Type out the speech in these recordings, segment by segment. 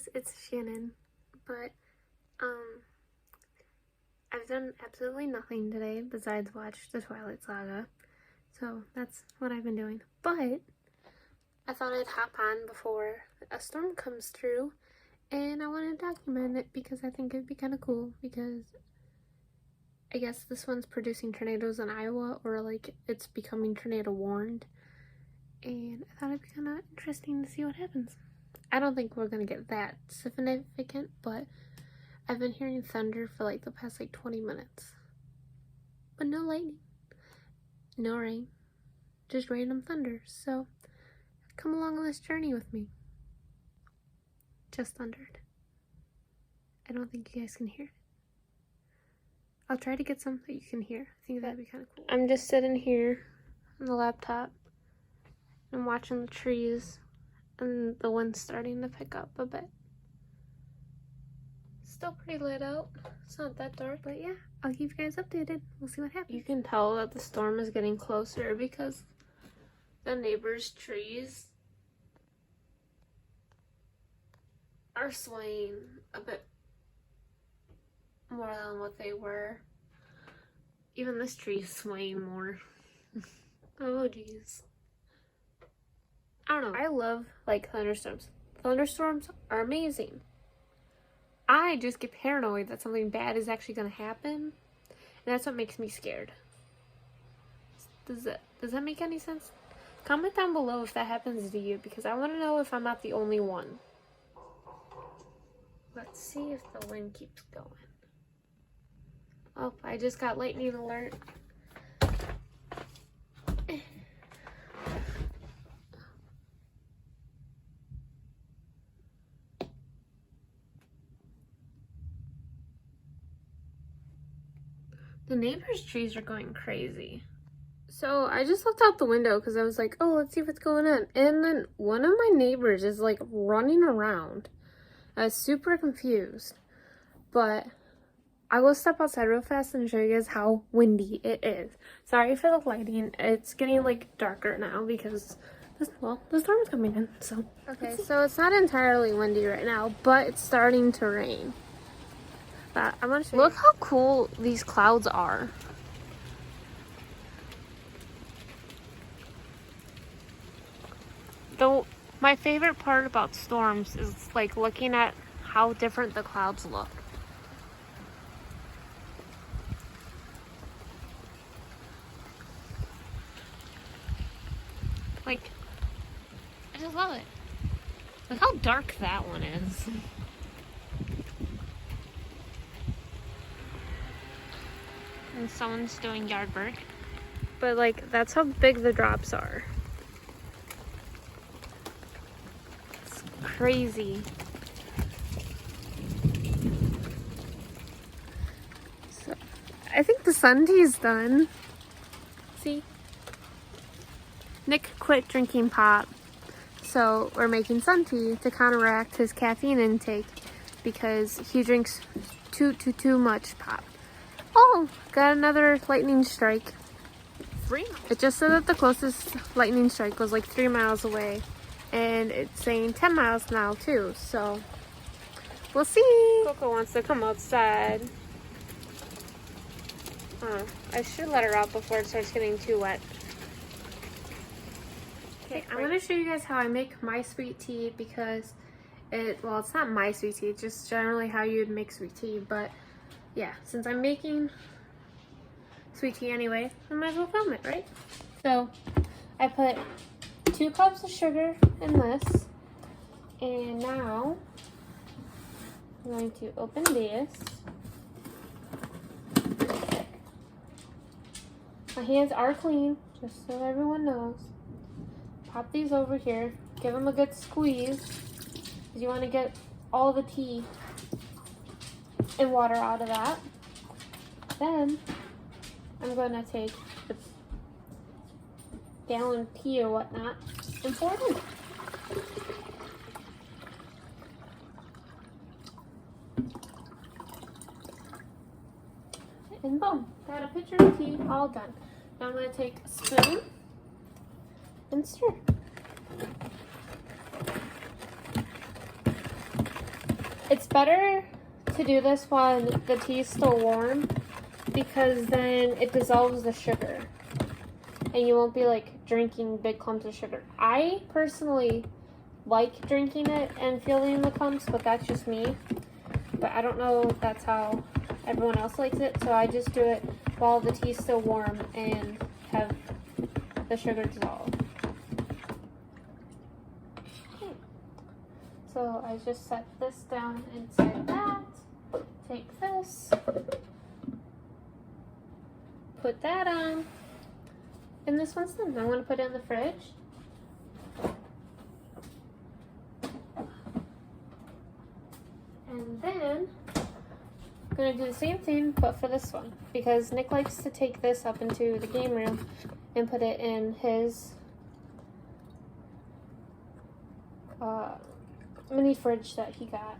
guys, it's Shannon, but I've done absolutely nothing today besides watch the Twilight Saga, so that's what I've been doing. But I thought I'd hop on before a storm comes through, and I want to document it because I think it'd be kind of cool, because I guess this one's producing tornadoes in Iowa, or like it's becoming tornado warned, and I thought it'd be kind of interesting to see what happens. I don't think we're gonna get that significant, but I've been hearing thunder for like the past 20 minutes. But no lightning, no rain, just random thunder. So come along on this journey with me. Just thundered. I don't think you guys can hear it. I'll try to get some that you can hear. I think that'd be kind of cool. I'm just sitting here on the laptop and watching the trees, and the wind's starting to pick up a bit. Still pretty lit out. It's not that dark, but yeah, I'll keep you guys updated. We'll see what happens. You can tell that the storm is getting closer because the neighbor's trees are swaying a bit more than what they were. Even this tree is swaying more. Oh geez. I don't know. I love thunderstorms. Thunderstorms are amazing. I just get paranoid that something bad is actually going to happen, and that's what makes me scared. Does that make any sense? Comment down below if that happens to you, because I want to know if I'm not the only one. Let's see if the wind keeps going. Oh, I just got lightning alert. The neighbor's trees are going crazy. So I just looked out the window because I was like, oh, let's see what's going on. And then one of my neighbors is running around. I was super confused. But I will step outside real fast and show you guys how windy it is. Sorry for the lighting. It's getting darker now because the storm is coming in. So okay, so it's not entirely windy right now, but it's starting to rain. But I'm gonna show you. Look how cool these clouds are. Though my favorite part about storms is looking at how different the clouds look. I just love it. Look how dark that one is. And someone's doing yard work. But that's how big the drops are. It's crazy. So I think the sun tea's done. See? Nick quit drinking pop, so we're making sun tea to counteract his caffeine intake because he drinks too much pop. Oh, got another lightning strike. 3 miles. It just said that the closest lightning strike was 3 miles away, and it's saying 10 miles now too, so we'll see. Coco wants to come outside. I should let her out before it starts getting too wet. Okay, I'm going to show you guys how I make my sweet tea because it's not my sweet tea, it's just generally how you'd make sweet tea, but yeah, since I'm making sweet tea anyway, I might as well film it, right? So, I put 2 cups of sugar in this, and now I'm going to open this. My hands are clean, just so everyone knows. Pop these over here, give them a good squeeze, because you want to get all the tea and water out of that. Then I'm going to take the gallon of tea or whatnot and pour it in. And boom, got a pitcher of tea all done. Now I'm going to take a spoon and stir. It's better to do this while the tea is still warm because then it dissolves the sugar and you won't be like drinking big clumps of sugar. I personally like drinking it and feeling the clumps, but that's just me. But I don't know if that's how everyone else likes it, so I just do it while the tea is still warm and have the sugar dissolve. Okay. So I just set this down inside that. Take this, put that on, and this one's done. I want to put it in the fridge. And then I'm going to do the same thing, but for this one, because Nick likes to take this up into the game room and put it in his mini fridge that he got.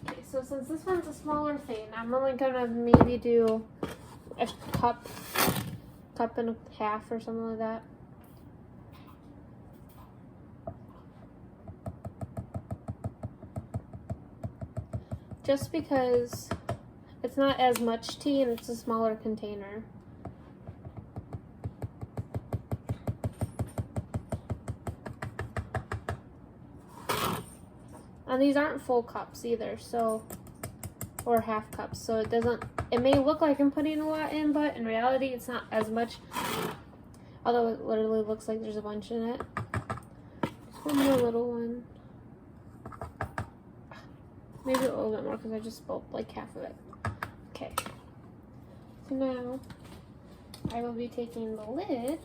Okay, so since this one's a smaller thing, I'm only gonna maybe do a cup and a half or something like that. Just because it's not as much tea and it's a smaller container. And these aren't full cups either, so, or half cups, so it may look like I'm putting a lot in, but in reality it's not as much, although it literally looks like there's a bunch in it. Just one more little one. Maybe a little bit more because I just spilled like half of it. Okay, so now I will be taking the lid,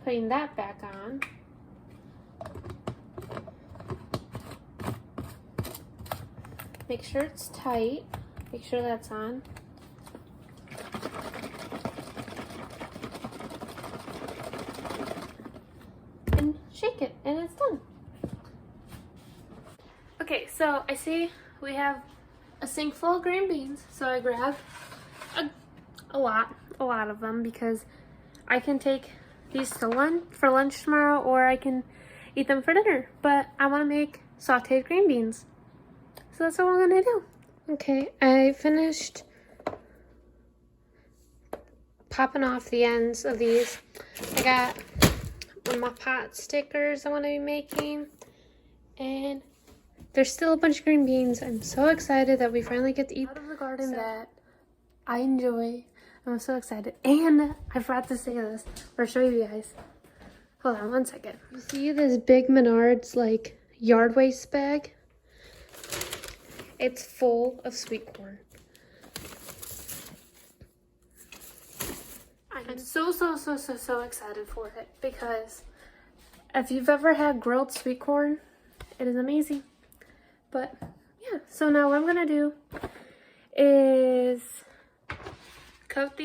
putting that back on. Make sure it's tight. Make sure that's on. And shake it, and it's done. Okay, so I see we have a sink full of green beans, so I grabbed a lot of them because I can take these to for lunch tomorrow, or I can eat them for dinner. But I want to make sauteed green beans. So that's what we're gonna do. Okay, I finished popping off the ends of these. I got my pot stickers I want to be making, and there's still a bunch of green beans. I'm so excited that we finally get to eat out of the garden that I enjoy. I'm so excited. And I forgot to say this, or show you guys. Hold on one second. You see this big Menards like yard waste bag? It's full of sweet corn. I'm so excited for it because if you've ever had grilled sweet corn, it is amazing. But yeah, so now what I'm gonna do is put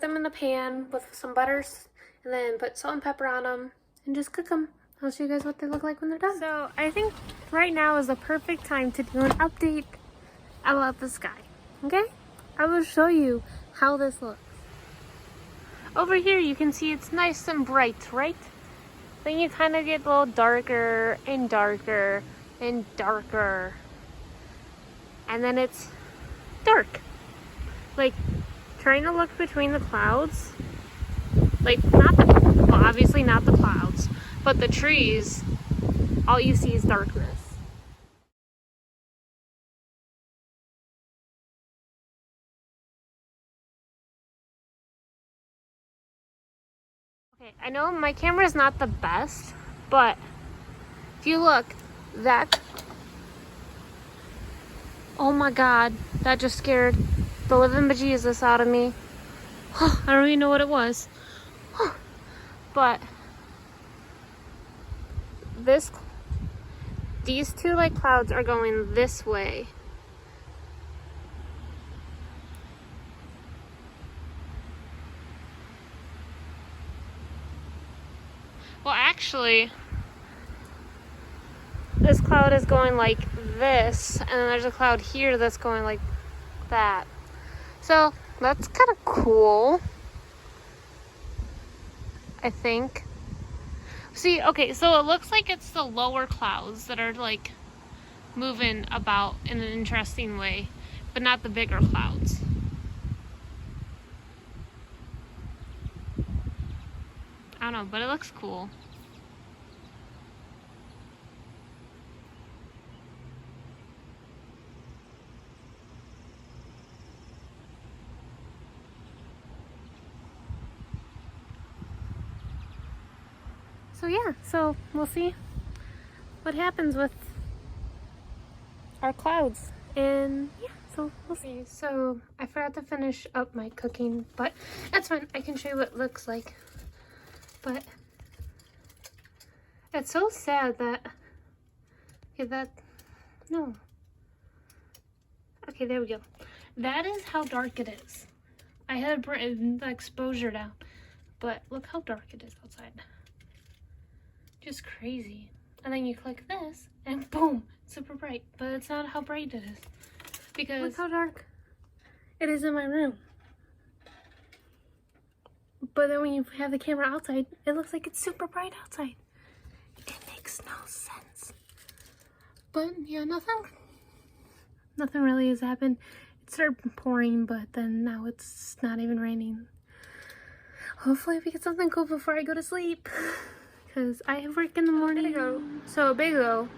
them in the pan with some butters, and then put salt and pepper on them and just cook them. I'll show you guys what they look like when they're done. So I think right now is the perfect time to do an update about the sky, okay? I will show you how this looks. Over here you can see it's nice and bright, right? Then you kind of get a little darker and darker and darker. And then it's dark. Like trying to look between the clouds. Like obviously not the clouds, but the trees, all you see is darkness. Okay, I know my camera is not the best, but if you look, oh my god, that just scared the living bejesus out of me. I don't even know what it was. But these two like clouds are going this way. Well, actually, this cloud is going like this, and then there's a cloud here that's going like that. So that's kind of cool, I think. See, okay, so it looks like it's the lower clouds that are like moving about in an interesting way, but not the bigger clouds. I don't know, but it looks cool. So yeah, so we'll see what happens with our clouds. And yeah, so we'll see. Okay, so I forgot to finish up my cooking, but that's fine. I can show you what it looks like. But it's so sad that, okay, no. Okay, there we go. That is how dark it is. I had to bring the exposure down, but look how dark it is outside. Just crazy. And then you click this and boom, super bright. But it's not how bright it is, because look how dark it is in my room. But then when you have the camera outside, it looks like it's super bright outside. It makes no sense. But yeah, nothing really has happened. It started pouring, but then now it's not even raining. Hopefully we get something cool before I go to sleep, because I have work in the morning. So big O,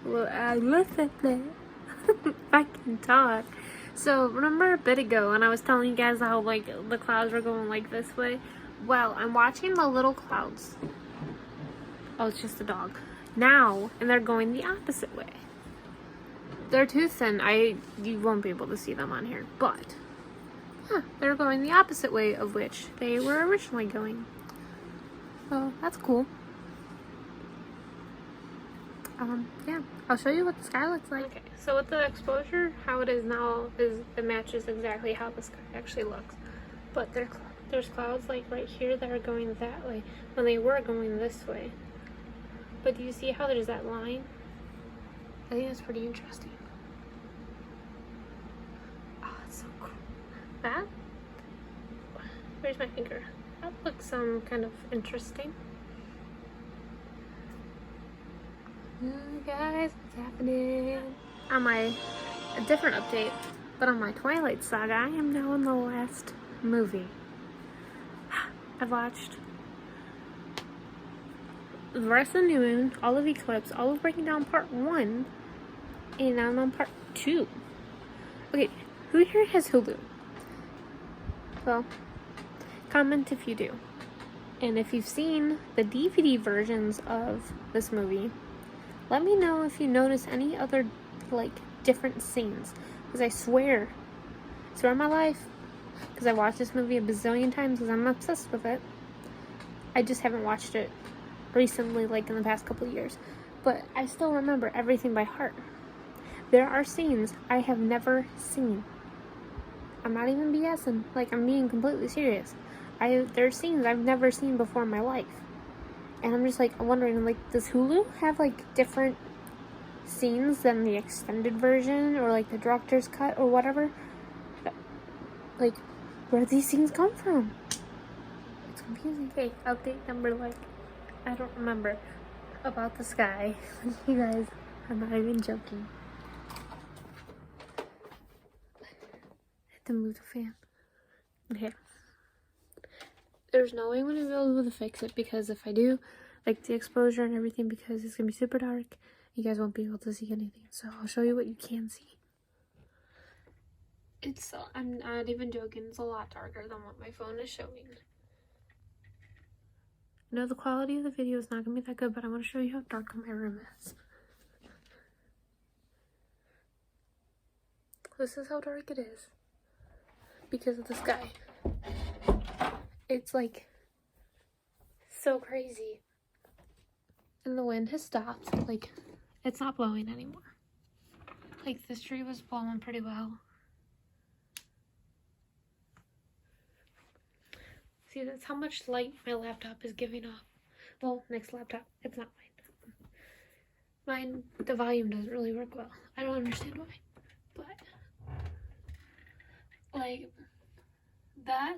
I can talk. So remember a bit ago when I was telling you guys how like the clouds were going like this way? Well, I'm watching the little clouds. Oh, it's just a dog. Now, and they're going the opposite way. They're too thin. You won't be able to see them on here, but yeah, they're going the opposite way of which they were originally going. So that's cool. Yeah, I'll show you what the sky looks like. Okay, so with the exposure, how it is now it matches exactly how the sky actually looks. But there's clouds like right here that are going that way when they were going this way. But do you see how there's that line? I think that's pretty interesting. Oh, it's so cool. That? Where's my finger? That looks kind of interesting. Guys, what's happening? On a different update, but on my Twilight Saga, I am now in the last movie. I've watched the rest of the New Moon, all of Eclipse, all of Breaking Down Part 1, and now I'm on Part 2. Okay, who here has Hulu? Well, comment if you do. And if you've seen the DVD versions of this movie, let me know if you notice any other, like, different scenes. Because I swear on my life, because I watched this movie a bazillion times because I'm obsessed with it. I just haven't watched it recently, like in the past couple of years. But I still remember everything by heart. There are scenes I have never seen. I'm not even BSing. Like, I'm being completely serious. There are scenes I've never seen before in my life. And I'm just like wondering, like, does Hulu have like different scenes than the extended version or like the director's cut or whatever? Like, where do these scenes come from? It's confusing. Okay, update number, like, I don't remember, about the sky. You guys, I'm not even joking. I have to move the fan. Okay. There's no way I'm gonna be able to fix it, because if I do, like the exposure and everything, because it's gonna be super dark, you guys won't be able to see anything. So I'll show you what you can see. I'm not even joking, it's a lot darker than what my phone is showing. I know the quality of the video is not gonna be that good, but I want to show you how dark my room is. This is how dark it is because of the sky. It's like so crazy. And the wind has stopped. Like, it's not blowing anymore. Like, this tree was blowing pretty well. See, that's how much light my laptop is giving off. Well, next laptop, it's not mine. The volume doesn't really work well. I don't understand why. But, like, that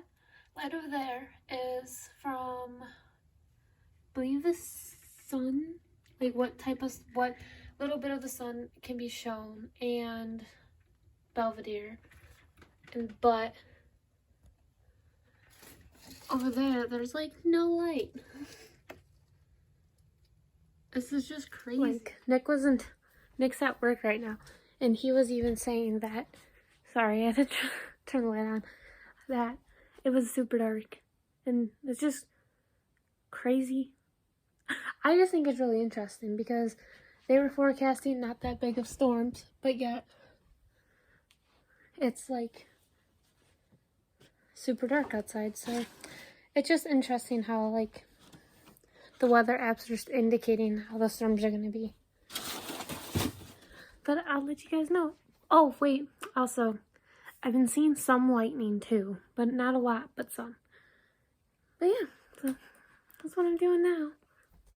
light over there is from, I believe, the sun. Like, what little bit of the sun can be shown, and Belvedere, but over there, there's like no light. This is just crazy. Like, Nick's at work right now, and he was even saying that, sorry, I had to turn the light on, that it was super dark, and it's just crazy. I just think it's really interesting because they were forecasting not that big of storms, but yet it's like super dark outside, so it's just interesting how like the weather apps are just indicating how the storms are going to be. But I'll let you guys know. Oh, wait. Also, I've been seeing some lightning too, but not a lot, but some. But yeah, so that's what I'm doing now.